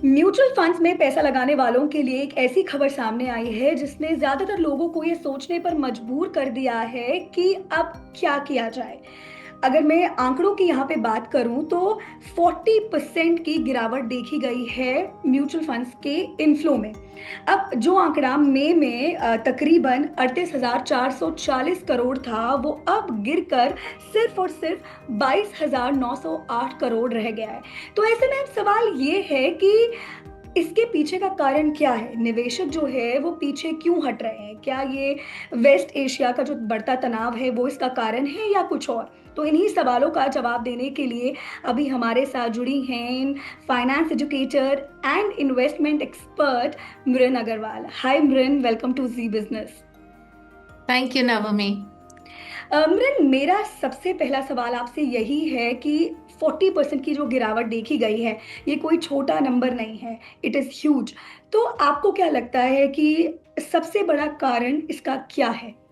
Mutual funds में पैसा लगाने वालों के लिए एक ऐसी खबर सामने आई है जिसने ज्यादातर लोगों को ये सोचने पर मजबूर कर दिया है कि अब क्या किया जाए। अगर मैं आंकड़ों की यहाँ पे बात करूँ तो 40% की गिरावट देखी गई है म्यूचुअल फंड्स के इनफ्लो में। अब जो आंकड़ा मई में तकरीबन 38,440 करोड़ था, वो अब गिरकर सिर्फ और सिर्फ 22,908 करोड़ रह गया है। तो ऐसे में अब सवाल ये है कि इसके पीछे का कारण क्या है? निवेशक जो है वो पीछे क्यों हट रहे हैं? क्या ये वेस्ट एशिया का जो बढ़ता तनाव है वो इसका कारण है या कुछ और? तो इन्हीं सवालों का जवाब देने के लिए अभी हमारे साथ जुड़ी हैं finance educator and investment expert Mrin Agarwal. Hi Mrin, welcome to Zee business. Thank you Navami. अमरन, मेरा सबसे पहला सवाल आपसे यही है कि 40% की जो गिरावट देखी गई है, ये कोई छोटा नंबर नहीं है, इट इज़ ह्यूज। तो आपको क्या लगता है कि सबसे बड़ा कारण इसका क्या है?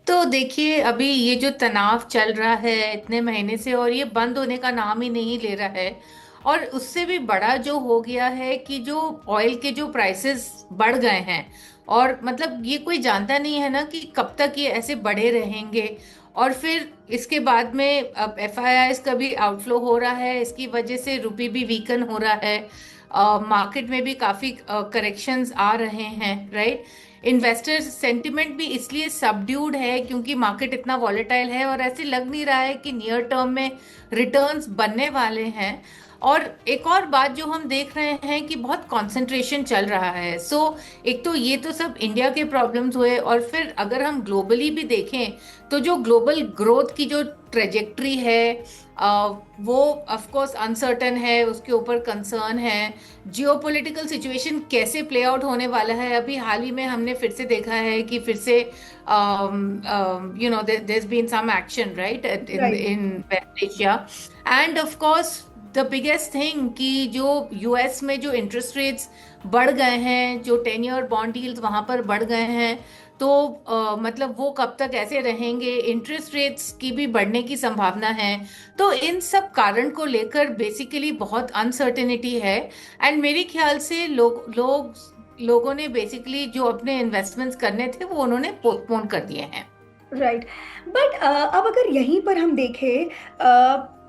तो देखिए, अभी ये जो तनाव चल रहा है इतने महीने से और ये बंद होने का नाम ही नहीं ले रहा है। और उससे भी बड़ा जो हो गया है कि जो ऑयल के जो प्राइसेस बढ़ गए हैं। और मतलब ये कोई जानता नहीं है ना कि कब तक ये ऐसे बढ़े रहेंगे। और फिर इसके बाद में अब एफआईआईस का भी आउटफ्लो हो रहा है, इसकी वजह से रुपी भी वीकन हो रहा है। मार्केट में भी काफी करेक्शंस आ रहे हैं, राइट। इन्वेस्टर्स सेंटिमेंट भी इसलिए सबड्यूड है क्योंकि मार्केट इतना वॉलेटाइल है और ऐसे लग नहीं रहा है कि नियर टर्म में रिटर्न्स बनने वाले हैं। और एक और बात जो हम देख रहे हैं कि बहुत कंसंट्रेशन चल रहा है। एक तो ये तो सब इंडिया के प्रॉब्लम्स हुए, और फिर अगर हम ग्लोबली भी देखें तो जो ग्लोबल ग्रोथ की जो ट्रेजेक्ट्री है वो ऑफ कोर्स अनसर्टन है, उसके ऊपर कंसर्न है। जियोपॉलिटिकल सिचुएशन कैसे प्ले आउट होने वाला है, अभी हाल ही में हमने फिर से देखा है कि फिर से there's been some action, right, in right. in West Asia. And of course the biggest thing कि जो यूएस में जो इंटरेस्ट रेट्स बढ़ गए हैं, जो 10 ईयर बॉन्ड डील्स वहां पर बढ़ गए हैं। तो मतलब वो कब तक ऐसे रहेंगे, इंटरेस्ट रेट्स की भी बढ़ने की संभावना है। तो इन सब कारण को लेकर बेसिकली बहुत अनसर्टेनिटी है। एंड मेरे ख्याल से लोगों ने बेसिकली जो अपने इन्वेस्टमेंट्स करने थे वो उन्होंने पोस्टपोन कर दिए हैं। राइट। बट अब अगर यहीं पर हम देखें,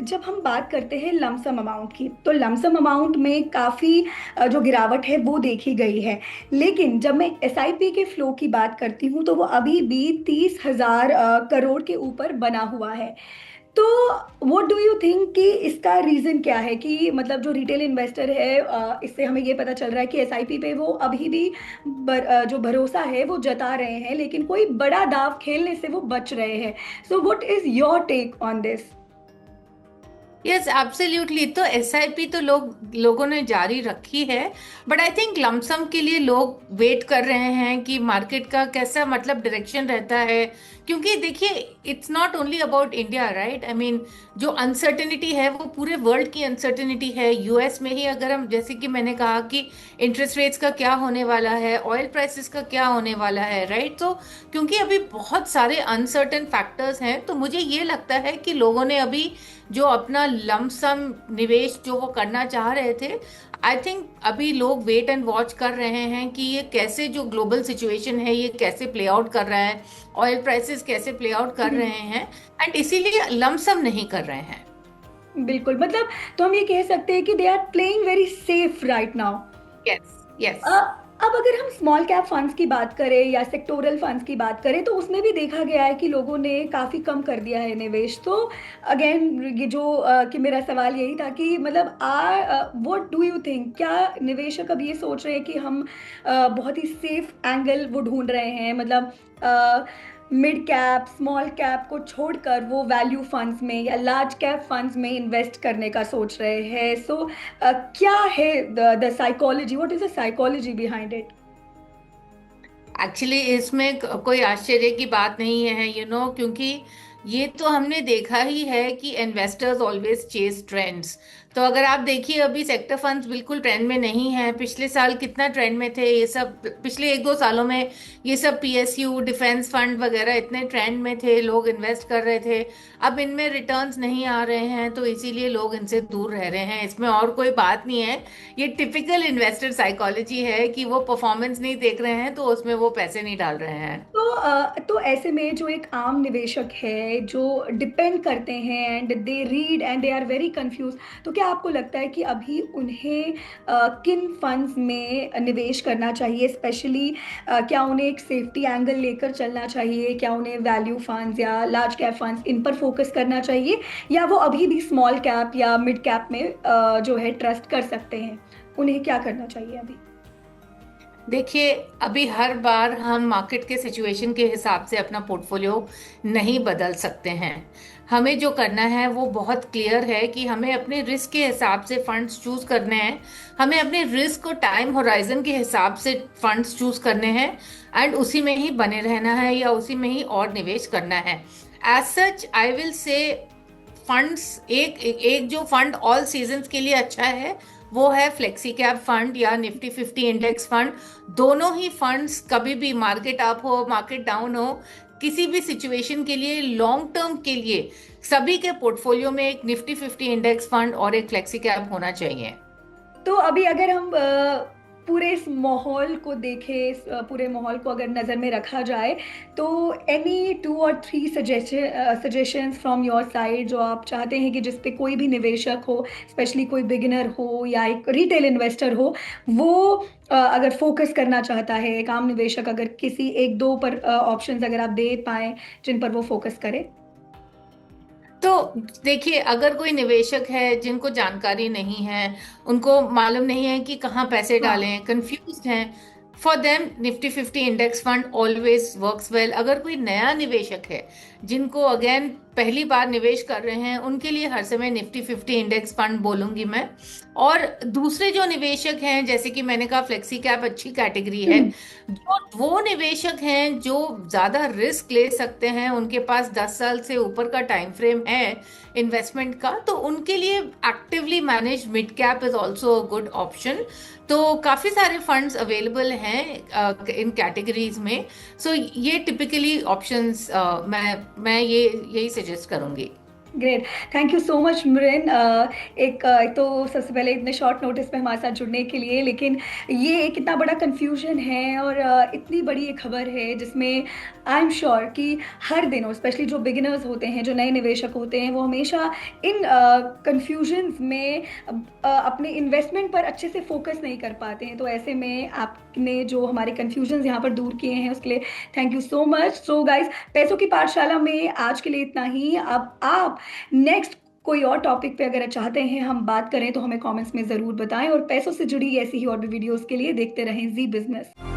जब हम बात करते हैं लमसम अमाउंट की, तो लमसम अमाउंट में काफ़ी जो गिरावट है वो देखी गई है। लेकिन जब मैं एसआईपी के फ्लो की बात करती हूँ तो वो अभी भी 30,000 करोड़ के ऊपर बना हुआ है। तो व्हाट डू यू थिंक कि इसका रीज़न क्या है कि मतलब जो रिटेल इन्वेस्टर है, इससे हमें ये पता चल रहा है कि एसआईपी पे वो अभी भी जो भरोसा है वो जता रहे हैं, लेकिन कोई बड़ा दाव खेलने से वो बच रहे हैं। So what is your take on this? Yes absolutely. तो एसआईपी तो लोगों ने जारी रखी है। बट आई थिंक लमसम के लिए लोग वेट कर रहे हैं कि मार्केट का कैसा मतलब डायरेक्शन रहता है। क्योंकि देखिए, it's not only about India, right. I mean जो अनसर्टेनिटी है वो पूरे वर्ल्ड की अनसर्टेनिटी है। यूएस में ही अगर हम, जैसे कि मैंने कहा कि इंटरेस्ट रेट्स का क्या होने वाला है, ऑयल प्राइसेस का क्या होने वाला है, राइट। तो क्योंकि अभी बहुत सारे अनसर्टेन फैक्टर्स हैं, तो मुझे ये लगता है कि लोगों ने अभी जो अपना लमसम निवेश जो वो करना चाह रहे थे, आई थिंक अभी लोग वेट एंड वॉच कर रहे हैं कि ये कैसे जो ग्लोबल सिचुएशन है ये कैसे प्ले आउट कर रहा है, ऑयल प्राइसेस कैसे प्ले आउट कर रहे हैं। एंड इसीलिए लमसम नहीं कर रहे हैं। बिल्कुल, मतलब तो हम ये कह सकते हैं कि they are playing very safe right now. Yes, yes. Uh, अब अगर हम स्मॉल कैप फंड्स की बात करें या सेक्टोरल फंड्स की बात करें तो उसमें भी देखा गया है कि लोगों ने काफ़ी कम कर दिया है निवेश। तो अगेन ये जो कि मेरा सवाल यही था कि मतलब व्हाट डू यू थिंक, क्या निवेशक अब ये सोच रहे हैं कि हम बहुत ही सेफ एंगल वो ढूंढ रहे हैं, मतलब मिड कैप स्मॉल कैप को छोड़कर वो वैल्यू फंड्स में या लार्ज कैप फंड्स में इन्वेस्ट करने का सोच रहे हैं? सो क्या है the psychology, what is the psychology behind it? Actually इसमें कोई आश्चर्य की बात नहीं है, क्योंकि ये तो हमने देखा ही है कि इन्वेस्टर्स ऑलवेज चेस ट्रेंड्स। तो अगर आप देखिए अभी सेक्टर फंड्स बिल्कुल ट्रेंड में नहीं है। पिछले साल कितना ट्रेंड में थे ये सब, पिछले 1-2 सालों में ये सब पीएसयू डिफेंस फंड वगैरह इतने ट्रेंड में थे, लोग इन्वेस्ट कर रहे थे। अब इनमें रिटर्न्स नहीं आ रहे हैं तो इसीलिए लोग इनसे दूर रह रहे हैं। इसमें और कोई बात नहीं है। ये टिपिकल इन्वेस्टर साइकोलॉजी है कि वो परफॉर्मेंस नहीं देख रहे हैं तो उसमें वो पैसे नहीं डाल रहे हैं। तो ऐसे में जो एक आम निवेशक है जो डिपेंड करते हैं and they read and they are very confuse, तो क्या आपको लगता है कि अभी उन्हें किन फंड्स में निवेश करना चाहिए स्पेशली? क्या उन्हें एक सेफ्टी एंगल लेकर चलना चाहिए? क्या उन्हें वैल्यू फंड्स या लार्ज कैप फंड्स इन पर फोकस करना चाहिए, या वो अभी भी स्मॉल कैप या मिड कैप में जो है ट्रस्ट कर सकते हैं? उन्हें क्या करना चाहिए अभी? देखिए, अभी हर बार हम मार्केट के सिचुएशन के हिसाब से अपना पोर्टफोलियो नहीं बदल सकते हैं। हमें जो करना है वो बहुत क्लियर है कि हमें अपने रिस्क के हिसाब से फंड्स चूज करने हैं। हमें अपने रिस्क और टाइम होराइजन के हिसाब से फंड्स चूज करने हैं एंड उसी में ही बने रहना है या उसी में ही और निवेश करना है। As such I will say funds, एक जो फंड ऑल सीजन्स के लिए अच्छा है वो है फ्लेक्सी कैप फंड या निफ्टी 50 इंडेक्स फंड। दोनों ही फंड्स कभी भी मार्केट अप हो मार्केट डाउन हो, किसी भी सिचुएशन के लिए लॉन्ग टर्म के लिए सभी के पोर्टफोलियो में एक निफ्टी 50 इंडेक्स फंड और एक फ्लेक्सी कैप होना चाहिए। तो अभी अगर हम पूरे इस माहौल को देखें, इस पूरे माहौल को अगर नज़र में रखा जाए, तो एनी 2 और 3 सजेशंस फ्रॉम योर साइड जो आप चाहते हैं कि जिस पे कोई भी निवेशक हो, स्पेशली कोई बिगिनर हो या एक रिटेल इन्वेस्टर हो, वो अगर फोकस करना चाहता है, एक आम निवेशक अगर किसी 1-2 पर ऑप्शंस अगर आप दे पाएँ जिन पर वो फोकस करे? तो देखिए, अगर कोई निवेशक है जिनको जानकारी नहीं है, उनको मालूम नहीं है कि कहाँ पैसे हाँ। डालें, कंफ्यूज्ड हैं, for them Nifty 50 index fund always works well. अगर कोई नया निवेशक है जिनको अगेन पहली बार निवेश कर रहे हैं, उनके लिए हर समय निफ्टी 50 इंडेक्स फंड बोलूंगी मैं। और दूसरे जो निवेशक हैं, जैसे कि मैंने कहा फ्लेक्सी कैप अच्छी कैटेगरी है, जो वो निवेशक हैं जो ज्यादा रिस्क ले सकते हैं, उनके पास 10 साल से ऊपर का टाइम फ्रेम है इन्वेस्टमेंट का, तो उनके लिए actively manage mid cap is also a good option. तो काफी सारे फंड्स अवेलेबल हैं इन कैटेगरीज में। सो ये टिपिकली ऑप्शंस मैं ये यही सजेस्ट करूंगी। Great. Thank you so much Mrin, एक तो सबसे पहले इतने शॉर्ट नोटिस पे हमारे साथ जुड़ने के लिए, लेकिन ये एक इतना बड़ा कंफ्यूजन है और इतनी बड़ी एक खबर है जिसमें आई एम श्योर कि हर दिन, और स्पेशली जो बिगिनर्स होते हैं, जो नए निवेशक होते हैं, वो हमेशा इन कंफ्यूजन्स में अपने इन्वेस्टमेंट पर अच्छे से फोकस नहीं कर पाते हैं। तो ऐसे में आपने जो हमारे कंफ्यूजन्स यहाँ पर दूर किए हैं उसके लिए thank you so much. So guys, पैसों की पाठशाला में आज के लिए इतना ही। अब आप नेक्स्ट कोई और टॉपिक पे अगर चाहते हैं हम बात करें तो हमें कमेंट्स में ज़रूर बताएं, और पैसों से जुड़ी ऐसी ही और भी वीडियोस के लिए देखते रहें जी बिजनेस।